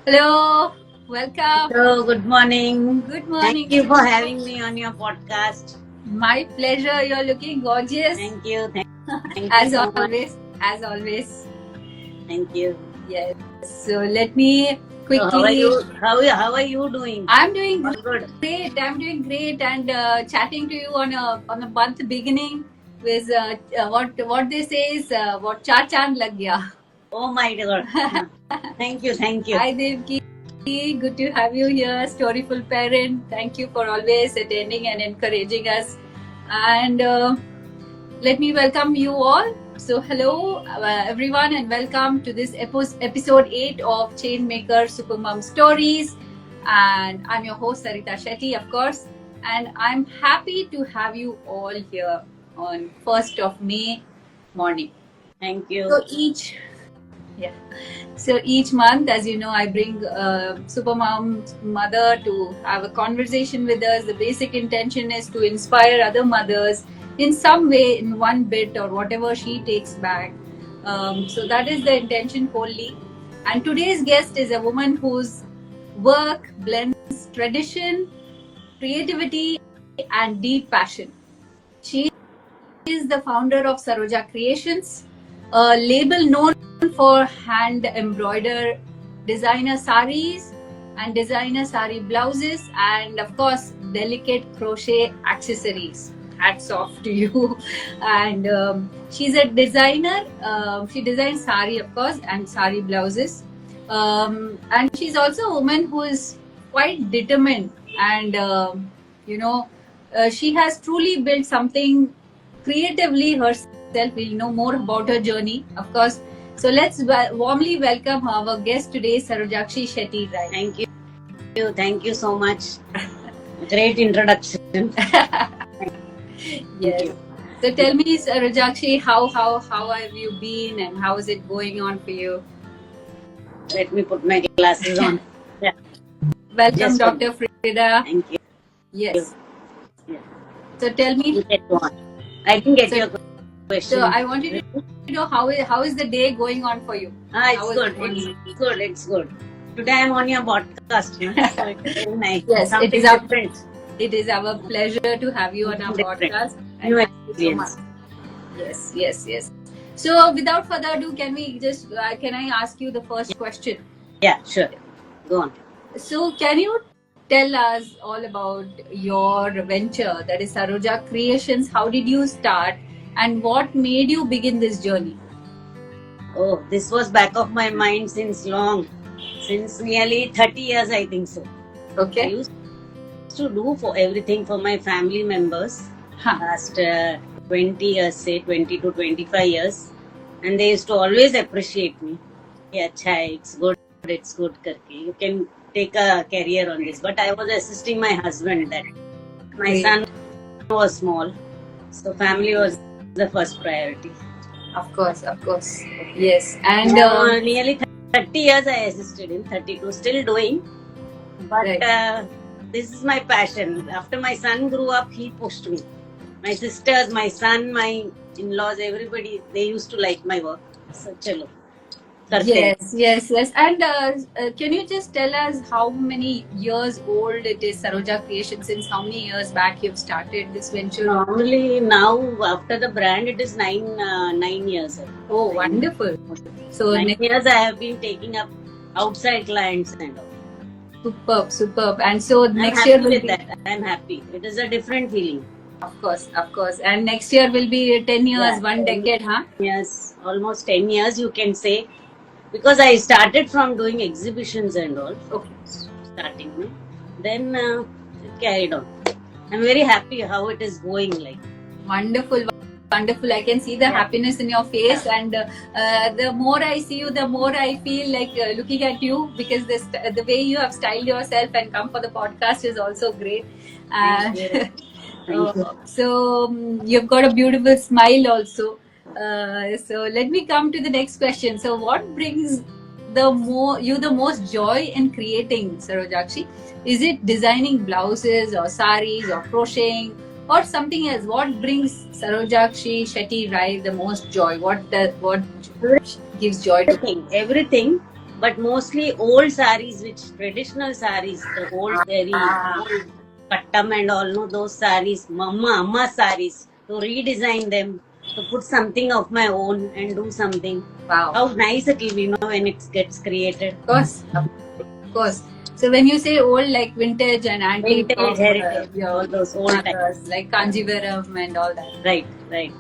Hello, welcome. Hello, good morning. Good morning. Thank you for having me on your podcast. My pleasure. You're looking gorgeous. Thank you. Thank you As so much. always. As always. Thank you. Yes. So let me quickly. So how are you? How are you doing? I'm doing All good. great. I'm doing great, and chatting to you on a month beginning with what they say is what Char Chand lag gaya. Oh my God. Thank you. Thank you. Hi Devki. Good to have you here, Storyful Parent. Thank you for always attending and encouraging us. And let me welcome you all. So, hello everyone, and welcome to this episode 8 of Chainmaker Supermom Stories. And I'm your host Sarita Shetty, of course. And I'm happy to have you all here on 1st of May morning. Thank you. So each month, as you know, I bring Supermom mother to have a conversation with us. The basic intention is to inspire other mothers in some way, in one bit or whatever she takes back. So that is the intention wholly. And today's guest is a woman whose work blends tradition, creativity, and deep passion. She is the founder of Saroja Creations, a label known for hand embroidered designer saris and designer sari blouses, and of course delicate crochet accessories. Hats off to you. And she's a designer. She designs sari, of course, and sari blouses. And she's also a woman who is quite determined, and she has truly built something creatively herself. We'll know more about her journey, of course. So let's warmly welcome our guest today, Sarojakshi Shetty Rai. Thank you. Thank you so much. Great introduction. Yes. So tell me, Sarojakshi, how have you been, and how is it going on for you? Let me put my glasses on. Yeah. Welcome, Just Dr. Frida. Thank you. Yes. Yeah. So tell me. You get on. I didn't get your question. So I wanted to know how is the day going on for you? It's good. It's good. Today I'm on your podcast. So it's very nice. Yes, Something it is different. It is our pleasure to have you on our podcast. And New thank you so much. Yes. So without further ado, can I ask you the first question? Yeah, sure. Go on. So can you tell us all about your venture, that is Saroja Creations? How did you start, and what made you begin this journey? Oh, this was back of my mind since nearly 30 years, I think so. Okay. I used to do for everything for my family members last 20 years, say 20 to 25 years, and they used to always appreciate me. Yeah, it's good, karke. You can take a career on this. But I was assisting my husband that my son was small, so family was the first priority. Of course. Yes. And nearly 30 years I assisted him, 32, still doing. But this is my passion. After my son grew up, he pushed me. My sisters, my son, my in-laws, everybody, they used to like my work. So, chalo. Yes. And can you just tell us how many years old it is, Saroja Creations? Since how many years back you've started this venture? Normally now, after the brand, it is 9 years. Oh, wonderful. So 9 years I have been taking up outside clients and all. Superb. And so next year will be that. I'm happy. It is a different feeling. Of course. And next year will be 10 years, 1 decade, huh? Yes, almost 10 years you can say. Because I started from doing exhibitions and all. Okay. Starting. Then it carried on. I'm very happy how it is going like. Wonderful. I can see the happiness in your face, and the more I see you, the more I feel like looking at you, because the way you have styled yourself and come for the podcast is also great. Thank you. So you've got a beautiful smile also. So let me come to the next question. So what brings the most joy in creating, Sarojakshi? Is it designing blouses or saris or crocheting or something else? What brings Sarojakshi Shetty Rai the most joy? What gives joy to everything? but mostly old saris, which traditional saris, the old very old pattam and all, no, those saris, amma saris, to redesign them, to put something of my own and do something. Wow. How nice it will be, when it gets created. Of course. So when you say old, like vintage and antique, Vintage, heritage, all those old types, like Kanjivaram and all that. Right.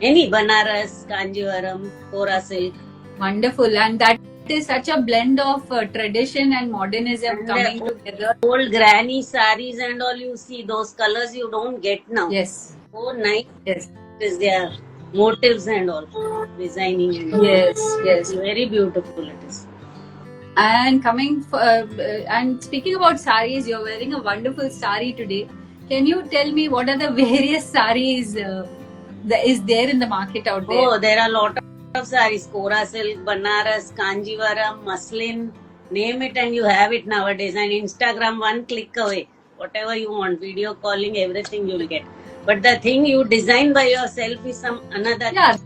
Any Banaras, Kanjivaram, Kora silk. Wonderful, and that is such a blend of tradition and modernism and coming together. Old granny saris and all, you see those colors you don't get now. Yes. So nice. Yes. Is their motives and all, designing and all. Yes. Very beautiful it is. And and speaking about saris, you're wearing a wonderful sari today. Can you tell me what are the various saris that is there in the market out there? Oh, there are a lot of saris. Kora silk, Banaras, Kanjivaram, muslin, name it and you have it nowadays. And Instagram, one click away. Whatever you want, video calling, everything you will get. But the thing you design by yourself is some another. Yeah,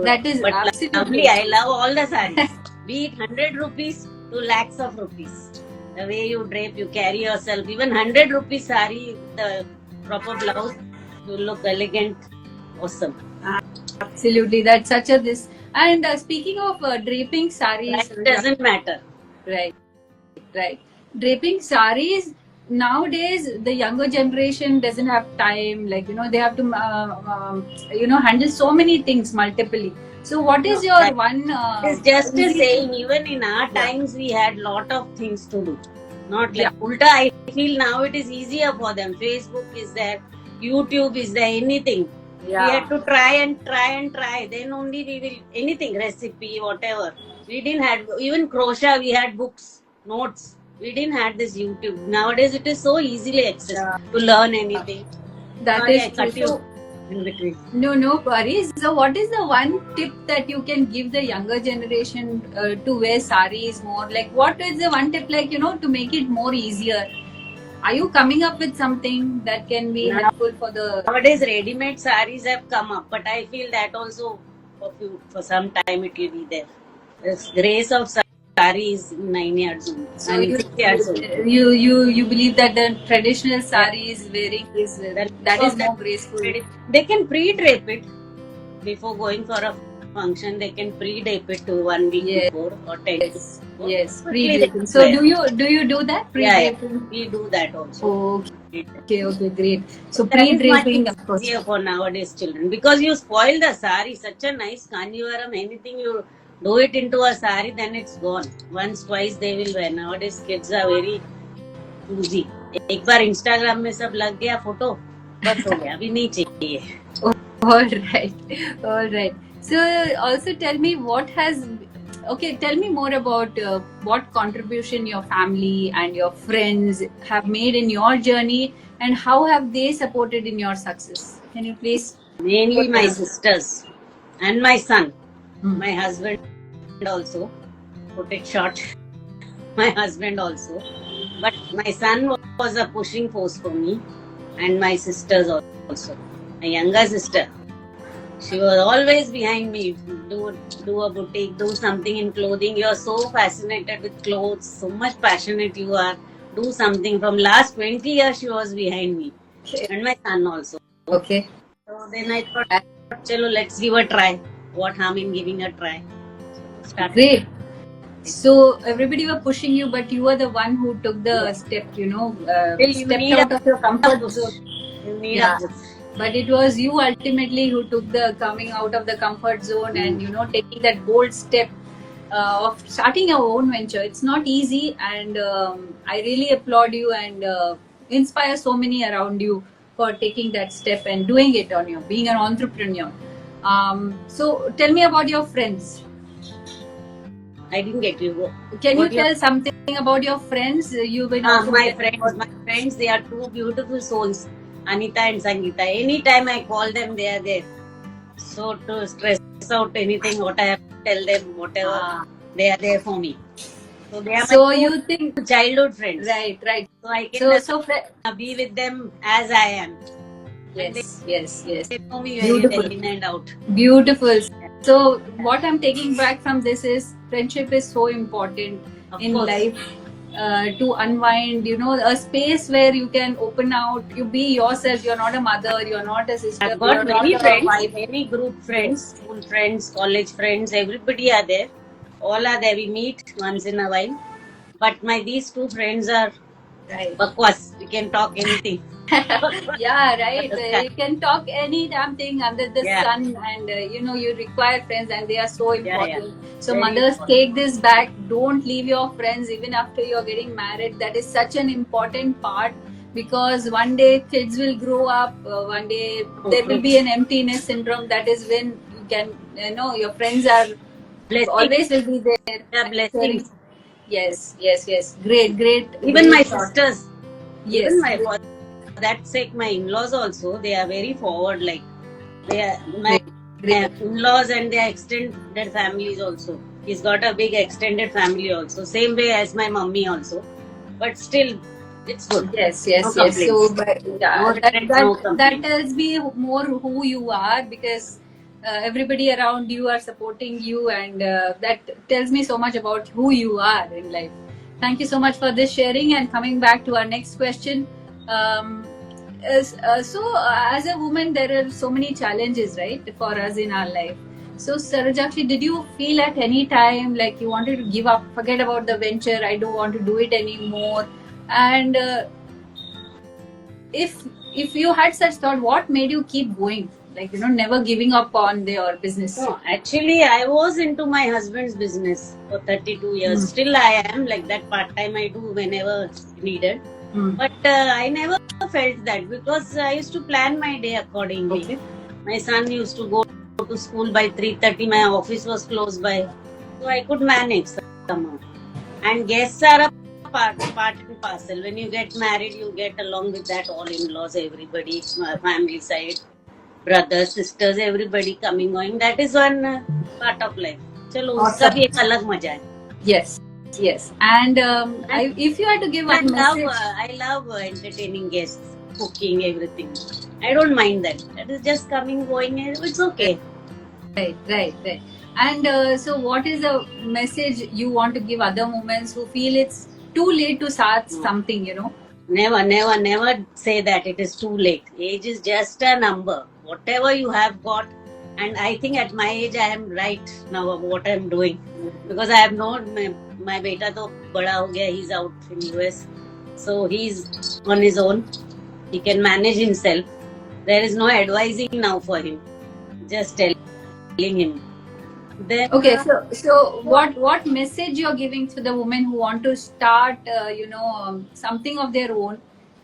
that is absolutely lovely. I love all the saris. Be it 100 rupees to lakhs of rupees. The way you drape, you carry yourself. Even 100 rupees sari, the proper blouse, you look elegant, awesome. Absolutely, that's such a this. And speaking of draping saris, that doesn't matter. Right. Draping saris. Nowadays, the younger generation doesn't have time. Like, they have to, handle so many things multiply. So, what is your one? It's just a saying. Even in our times, we had lot of things to do. Not like Ulta. I feel now it is easier for them. Facebook is there, YouTube is there, anything. Yeah. We had to try and try. Then only we will anything recipe, whatever. We didn't have even crochet. We had books, notes. We didn't have this YouTube. Nowadays, it is so easily accessible to learn anything. That is true. In between. No worries. So, what is the one tip that you can give the younger generation to wear saris more? Like, what is the one tip, like, to make it more easier? Are you coming up with something that can be helpful for the... Nowadays, ready-made saris have come up, but I feel that also for some time it will be there. The grace of sari is 9 yards only. So you believe that the traditional sari is wearing that is more graceful. They can pre-drape it before going for a function. They can pre-drape it to 1 week before or 10 days. Yes, pre-draping. So do you do that? Pre-draping? Yeah, we do that also. Okay, great. So pre-draping, of course. Easier for nowadays children because you spoil the sari. Such a nice Kanjivaram, anything you do it into a sari, then it's gone. Once, twice they will wear. Nowadays kids are very choosy. एक बार Instagram में सब लग गया photo, बस हो गया, अभी नहीं चाहिए. All right. So also tell me tell me more about what contribution your family and your friends have made in your journey and how have they supported in your success. Can you please? Mainly my sisters and my son. My husband also, put it short, my husband also. But my son was a pushing force for me and my sisters also. My younger sister, she was always behind me. Do a boutique, do something in clothing. You are so fascinated with clothes, so much passionate you are. Do something. From last 20 years she was behind me. And my son also. Okay. So then I thought, chalo, let's give a try. What harm in giving a try? Great. So everybody were pushing you, but you were the one who took the step, stepped out of your comfort zone. You need a push. But it was you ultimately who took the coming out of the comfort zone and taking that bold step of starting your own venture. It's not easy, and I really applaud you and inspire so many around you for taking that step and doing it on your being an entrepreneur. So tell me about your friends. I didn't get you. Can you tell something about your friends? You've been my friends, they are two beautiful souls, Anita and Sangeeta. Anytime I call them, they are there. So to stress out anything, what I have to tell them, whatever, they are there for me. So they are you think childhood friends. Right. So I can be with them as I am. Yes. They know me beautiful. In and out. Beautiful. So what I'm taking back from this is friendship is so important Of in course. life. To unwind, a space where you can open out, you be yourself. You're not a mother, you're not a sister, I've you're got not many a friends, wife. many group friends, Yes. school friends, college friends, everybody are there. All are there. We meet once in a while. But my these two friends are Right. bakwas. We can talk anything. Yeah, right. Understand? You can talk any damn thing under the Yeah, sun, and you require friends, and they are so yeah. important. So, Very mothers, important. take this back. Don't leave your friends even after you're getting married. That is such an important part, because one day kids will grow up, one day there will be an emptiness syndrome. That is when you can, your friends are Blessings. always will be there. Yeah, blessings. Yes, yes, yes. Great, great, Even my great thought. sisters, even Yes. for that sake, my in-laws also, they are very forward. Like they are my Great. in-laws and their extended families also. He's got a big extended family also. Same way as my mummy also. But still, it's good. Yes, No yes, yes. So, complaints. but, No yeah, regrets, no that complaints. tells me more who you are, because everybody around you are supporting you, and that tells me so much about who you are in life. Thank you so much for this sharing. And coming back to our next question, as a woman, there are so many challenges, right, for us in our life. So, Sarajakshi, did you feel at any time like you wanted to give up, forget about the venture, I don't want to do it anymore? And if you had such thought, what made you keep going, like never giving up on your business? No, actually, I was into my husband's business for 32 years. Still, I am like that part time. I do whenever needed. But I never felt that, because I used to plan my day accordingly. Okay. My son used to go to school by 3:30. My office was close by, so I could manage somehow. And guests are a part and parcel. When you get married, you get along with that, all in-laws, everybody, family side, brothers, sisters, everybody coming going. That is one part of life. चलो उसका भी एक अलग मजा है. Yes, yes. And if you had to give a message, I love entertaining guests, cooking, everything. I don't mind that. That is just coming, going, it's okay. Right. And so, what is a message you want to give other women who feel it's too late to start something? Never say that it is too late. Age is just a number. Whatever you have got, and I think at my age I am right now of what I am doing, because I have known my beta to bada ho gaya. He's out in US, so he's on his own. He can manage himself. There is no advising now for him. Just telling him. Then, okay, so what message you're giving to the women who want to start something of their own,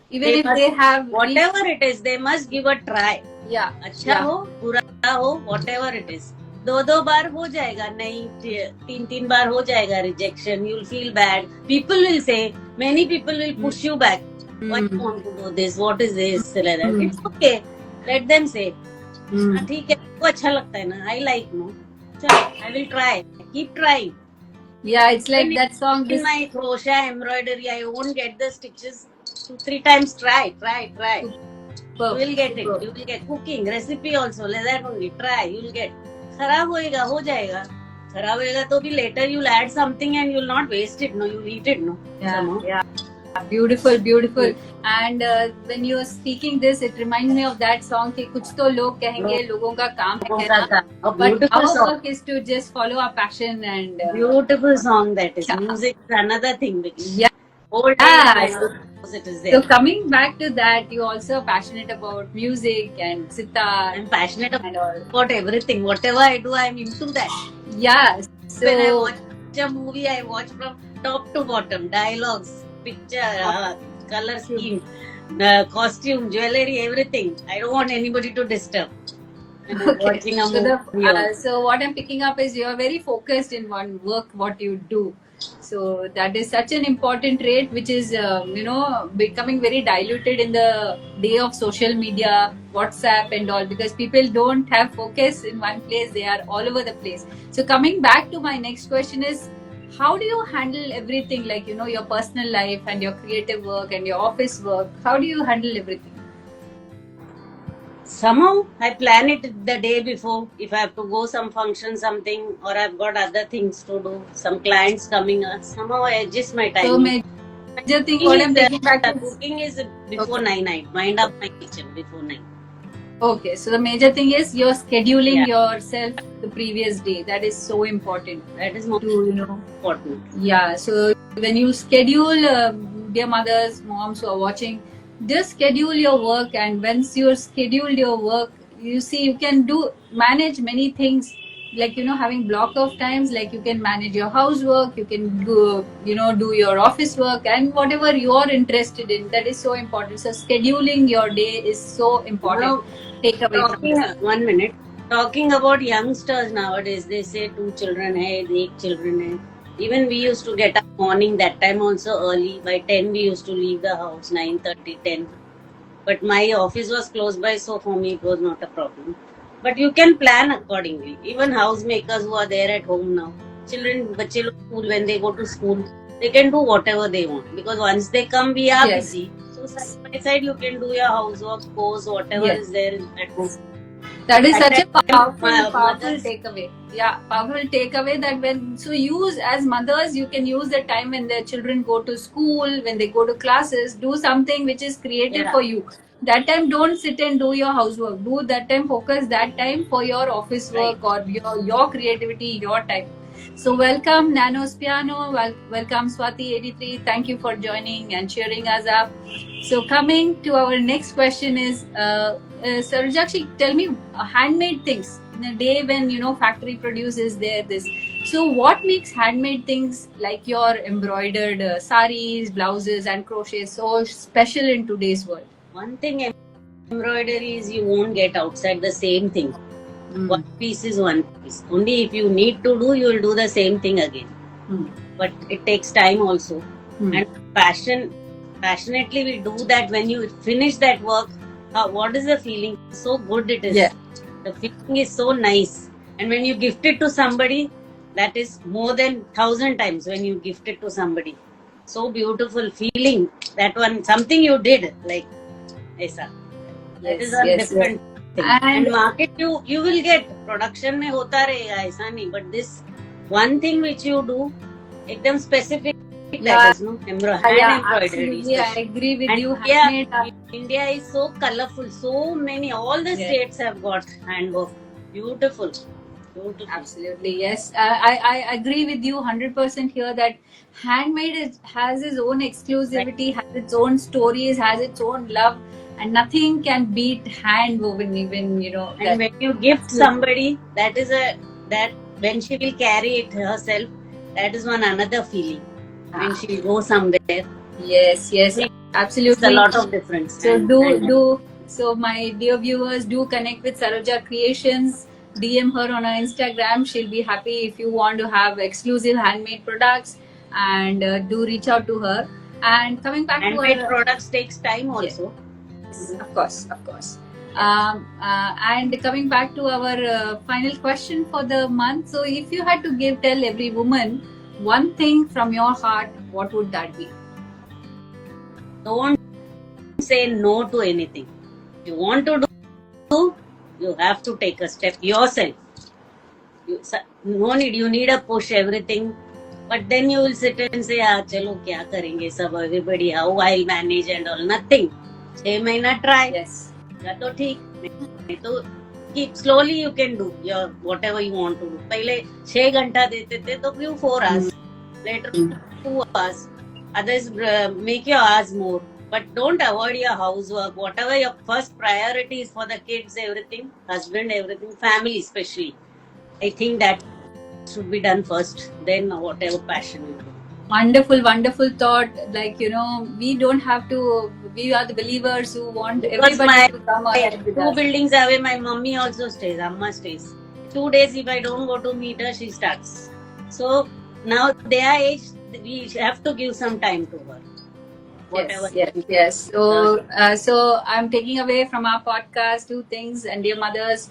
even if they have whatever it is, they must give a try. Yeah. अच्छा हो, बुरा हो, whatever it is. 2 बार हो जाएगा, नहीं 3 बार हो जाएगा rejection. You'll feel bad. People will say, many people will push you back. Why you want to do this? What is this? Like that. It's okay. Let them say. ठीक है, आपको अच्छा लगता है ना? I like, no? I will try. Keep trying. Yeah, it's like that song. In my crochet embroidery, I won't get the stitches 2-3 times. Try. You will get it. You will get cooking recipe also. Like that only. Try. You will get. खराब होएगा, हो जाएगा. खराब होएगा तो भी later you'll add something and you'll not waste it. No, you'll eat it. No. Yeah. Beautiful. And when you are speaking this, it reminds me of that song कि कुछ तो लोग कहेंगे, लोगों का काम है कहना. But our work is to just follow our passion and. Beautiful song that is. Music is another thing. Yeah. It is there. So coming back to that, you also are passionate about music and sitar. I'm passionate about everything. Whatever I do, I'm into that. Yeah. So when I watch a movie, I watch from top to bottom. Dialogues, picture, color scheme, costume, jewelry, everything. I don't want anybody to disturb. Watching a movie. So what I'm picking up is you're very focused in one work, what you do. So that is such an important trait, which is becoming very diluted in the day of social media, WhatsApp and all, because people don't have focus in one place. They are all over the place. So coming back to my next question is, how do you handle everything, like your personal life and your creative work and your office work? How do you handle everything? Somehow I plan it the day before. If I have to go some function, something, or I've got other things to do, some clients coming up, somehow I adjust my So timing. major thing what I'm taking back is Cooking is before okay. 9. I wind up my kitchen before 9. Okay, so the major thing is you're scheduling Yeah. yourself the previous day. That is so important. That is more important. Yeah, so when you schedule, dear mothers, moms who are watching, just schedule your work, and once you're scheduled your work, you see you can manage many things, like having block of times, like you can manage your housework, you can do your office work, and whatever you're interested in. That is so important. So scheduling your day is so important. Now, Take away from this. 1 minute. Talking about youngsters nowadays, they say 2 children hai, 8 children hai. Even we used to get up morning, that time also early. By 10 we used to leave the house, 9:30, 10. But my office was close by, so for me it was not a problem. But you can plan accordingly. Even housemakers who are there at home now, children, bache log school, when they go to school, they can do whatever they want. Because once they come, we are Yes. busy. So side by side, you can do your housework, course, whatever Yes. is there at home. That is At such a that time, powerful mothers- takeaway. Yeah, powerful takeaway that use as mothers, you can use the time when their children go to school, when they go to classes, do something which is creative Yeah. for you. That time, don't sit and do your housework. Do that time, focus that time for your office work or your creativity, your time. So welcome Nano's Piano, welcome Swati83. Thank you for joining and cheering us up. So coming to our next question is, Sarujakshi, tell me, handmade things in a day when factory produces this. So what makes handmade things like your embroidered saris, blouses, and crochet so special in today's world? One thing embroidery is you won't get outside the same thing. One piece is one piece. Only if you need to do, you will do the same thing again. But it takes time also. And passionately we do that. When you finish that work, what is the feeling? So good it is. Yeah. The feeling is so nice. And when you gift it to somebody, that is more than 1,000 times when you gift it to somebody. So beautiful feeling. That one, something you did, like Aisa. That is a different thing. And market you will get. Production में होता रहेगा ऐसा नहीं. But this one thing which you do, एकदम specific. Yeah. Embroidery. Absolutely, I agree with and you. India is so colorful. So many. All the states have got handwork. Beautiful. Absolutely, yes. I agree with you 100% here that handmade has its own exclusivity, has its own stories, has its own love, and nothing can beat hand woven. Even And when you gift somebody, that when she will carry it herself, that is one another feeling. When she will go somewhere. Yes, absolutely. It's a lot of difference. So so my dear viewers, do connect with Saroja Creations. DM her on her Instagram. She'll be happy if you want to have exclusive handmade products, and do reach out to her. And coming back to handmade products takes time also. Yes, of course. And coming back to our final question for the month. So if you had to tell every woman one thing from your heart, what would that be? Don't say no to anything. If you want to do, you have to take a step yourself. You need a push, everything. But then you will sit and say, chalo kya karenge sab, everybody, how I'll manage and all. Nothing. 6 months try. Yes. तो ठीक. तो keep slowly you can do your whatever you want to do. पहले 6 घंटा देते थे तो you 4 hours. Later 2 hours. Others make your hours more. But don't avoid your housework. Whatever your first priority is for the kids, everything, husband, everything, family especially. I think that should be done first. Then whatever passion you do. Wonderful thought. Like, we don't have to, we are the believers who want everybody to come ahead with 2 buildings away, my mummy also stays, Amma stays. 2 days if I don't go to meet her, she starts. So now they are aged, we have to give some time to her. Whatever. Yes. So I'm taking away from our podcast 2 things, and dear mothers,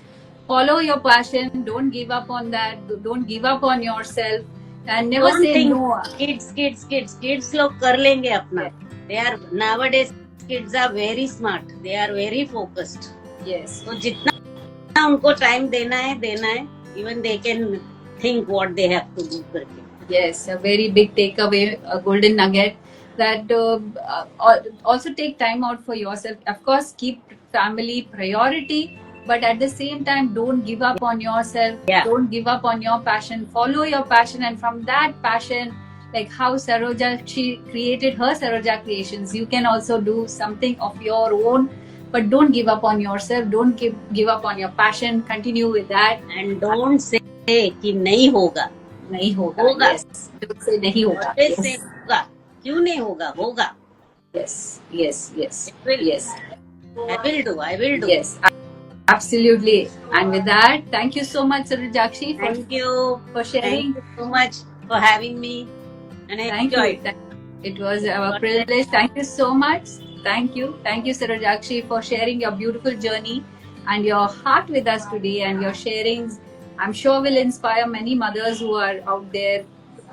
follow your passion. Don't give up on that. Don't give up on yourself. And never say no. Kids log kar lenge apna. They are nowadays kids are very smart. They are very focused. Yes. तो जितना उनको time देना है, even they can think what they have to do करके. Yes, a very big takeaway, a golden nugget, that also take time out for yourself. Of course, keep family priority, but at the same time, don't give up on yourself. Yeah. Don't give up on your passion. Follow your passion, and from that passion, like how Saroja, she created her Saroja Creations, you can also do something of your own. But don't give up on yourself. Don't give up on your passion. Continue with that. And don't say कि नहीं होगा. नहीं होगा. होगा. Yes. Don't say नहीं होगा. Always Yes. say होगा. क्यों नहीं होगा? होगा. Yes, yes, yes. It will. Yes. I will do. Yes, absolutely. And with that, thank you so much, Sarojakshi, Thank you for sharing. Thank you so much for having me. And I Thank enjoyed you. It was our privilege. Thank you so much. Thank you. Thank you, Sarojakshi, for sharing your beautiful journey and your heart with us today, and your sharings, I'm sure, will inspire many mothers who are out there.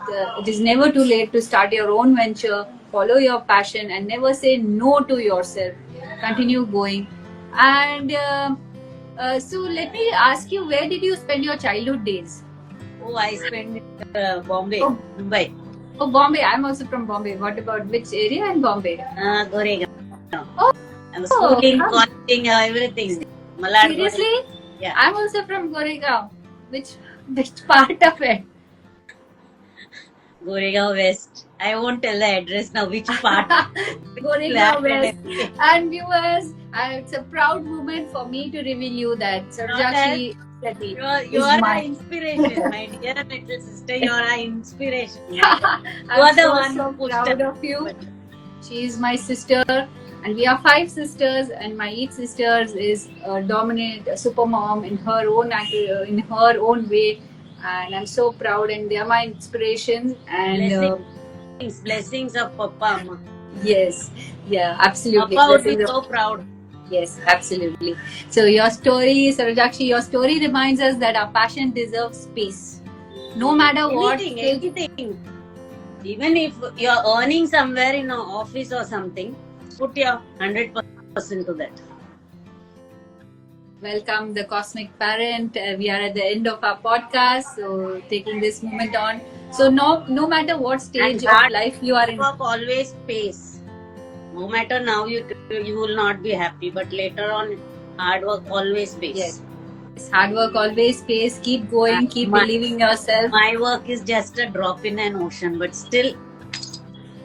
It is never too late to start your own venture. Follow your passion and never say no to yourself. Continue going. And so let me ask you, where did you spend your childhood days? Oh, I spent in Bombay, Oh. Mumbai. Oh, Bombay. I'm also from Bombay. What about which area in Bombay? Goregaon. Oh. I was schooling, colleging, everything. Malad. Seriously? Yeah. I'm also from Goregaon. Which part of it? Goregaon West. I won't tell the address now, which part. Goregaon West. And viewers, it's a proud moment for me to reveal you that Sarojakshi Sethi You is are my an inspiration, my dear little sister. You are an inspiration. You I'm are the so, one so who pushed proud us. of you. She is my sister, and we are 5 sisters, and my each sister is a dominant super mom in her own way, and I'm so proud, and they are my inspirations. And Blessings of Papa, Amma. yes, yeah, absolutely. Papa would be Blessings so proud. Yes, absolutely. So your story, Sarojakshi, your story reminds us that our passion deserves space. No matter what. Anything. Even if you're earning somewhere in an office or something, put your 100% to that. Welcome, the Cosmic Parent. We are at the end of our podcast, so taking this moment on. So no matter what stage of life you are in. Work always pays. No matter now you will not be happy, but later on, hard work always pays. Yes. Hard work always pays. Keep going. Keep believing yourself. My work is just a drop in an ocean, but still,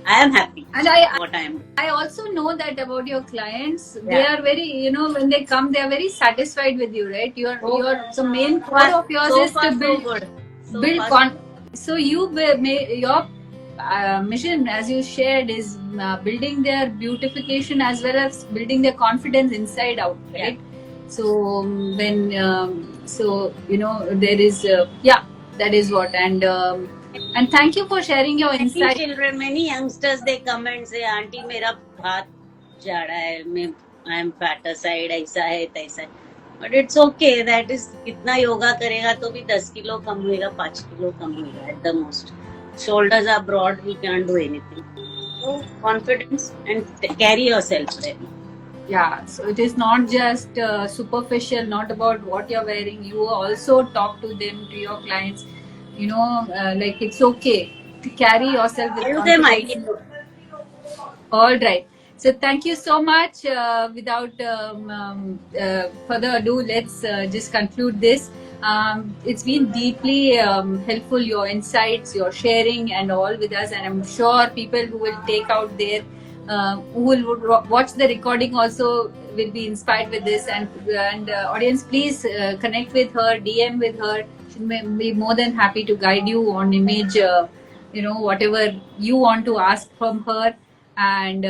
I am happy. And I also know that about your clients. Yeah. They are very, when they come, they are very satisfied with you, right? So main core of yours is to build. So your mission, as you shared, is building their beautification as well as building their confidence inside out, right? Yeah. So when there is that is what. And thank you for sharing your insight. Many youngsters, they come and say, "Auntie, मेरा हाथ जा रहा है, I am fatter side, ऐसा है तैसा है." But it's okay. That is, कितना योगा करेगा तो भी 10 किलो कम होएगा, 5 किलो कम होएगा at the most. Shoulders are broad, we can't do anything. So confidence and carry yourself there. Yeah, so it is not just superficial, not about what you're wearing. You also talk to them, to your clients. Like it's okay to carry yourself with confidence. All right. So thank you so much. Without further ado, let's just conclude this. It's been deeply helpful, your insights, your sharing and all with us. And I'm sure people who will take out their, who will watch the recording also will be inspired with this. And audience, please connect with her, DM with her. She may be more than happy to guide you on image, whatever you want to ask from her. And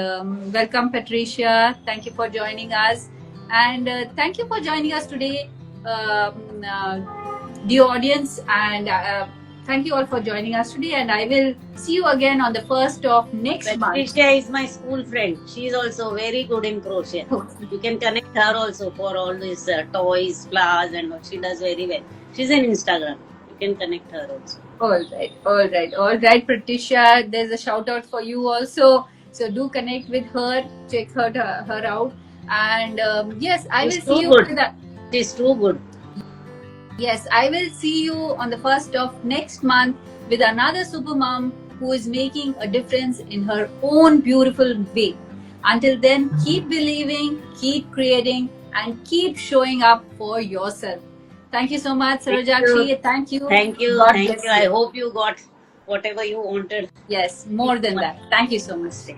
welcome, Patricia. Thank you for joining us. And thank you for joining us today, dear audience. And thank you all for joining us today. And I will see you again on the 1st of next month. Patricia is my school friend. She is also very good in crochet. You can connect her also for all these toys, flowers, and what she does very well. She's on Instagram. You can connect her also. All right, Patricia. There's a shout out for you also. So do connect with her, check her out. And yes, I will It's see too you. good. With a, It is too good. yes, I will see you on the 1st of next month with another super mom who is making a difference in her own beautiful way. Until then, keep believing, keep creating, and keep showing up for yourself. Thank you so much, Thank you. Sarojakshi. Thank you. Thank you. God Thank bless you. I you. hope you got whatever you wanted. Yes, more than that. Thank you so much. Namaste.